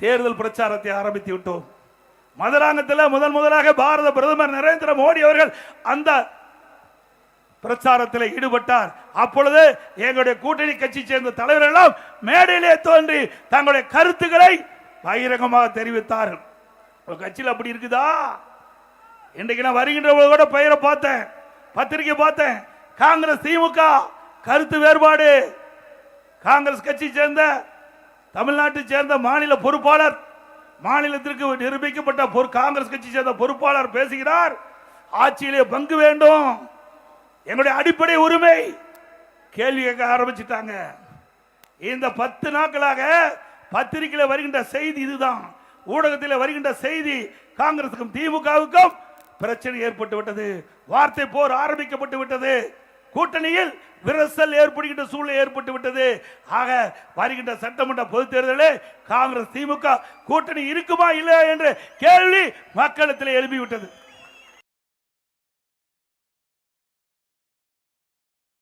தேர்தல் பிரச்சாரத்தை ஆரம்பித்து விட்டோம். மதுராங்கத்தில் முதலாக பாரத பிரதமர் நரேந்திர மோடி அவர்கள் அந்த பிரச்சாரத்தில் ஈடுபட்டார். அப்பொழுது எங்களுடைய கூட்டணி கட்சி சேர்ந்த தலைவர்கள் எல்லாம் மேடையிலே தோன்றி தங்களுடைய கருத்துக்களை பகிரங்கமாக தெரிவித்தார்கள். கட்சியில் அப்படி இருக்குதா? இன்றைக்கு நான் வருகின்றவங்க கூட பெயரை பார்த்தேன், பத்திரிகை பார்த்தேன். காங்கிரஸ் திமுக கருத்து வேறுபாடு. காங்கிரஸ் கட்சி சேர்ந்த தமிழ்நாட்டை சேர்ந்த மாநில பொறுப்பாளர், மாநிலத்திற்கு நிரூபிக்கப்பட்ட காங்கிரஸ் கட்சி சேர்ந்த பொறுப்பாளர் பேசுகிறார், ஆட்சியிலே பங்கு வேண்டும், எங்களுடைய அடிப்படை உரிமை. கேள்வி கேட்க ஆரம்பிச்சுட்டாங்க. இந்த 10 நாட்களாக பத்திரிகையில் வருகின்ற செய்தி இதுதான், ஊடகத்தில் வருகின்ற செய்தி. காங்கிரசுக்கும் திமுகவுக்கும் பிரச்சனை ஏற்பட்டு விட்டது, வார்த்தை போர் ஆரம்பிக்கப்பட்டு விட்டது, கூட்டணியில் விரசல் ஏற்படுகின்ற சூழ்நிலை ஏற்பட்டு விட்டது. ஆக வருகின்ற சட்டமன்ற பொதுத் தேர்தலில் காங்கிரஸ் திமுக கூட்டணி இருக்குமா இல்லையா என்ற கேள்வி மக்களிடத்தில் எழுப்பிவிட்டது.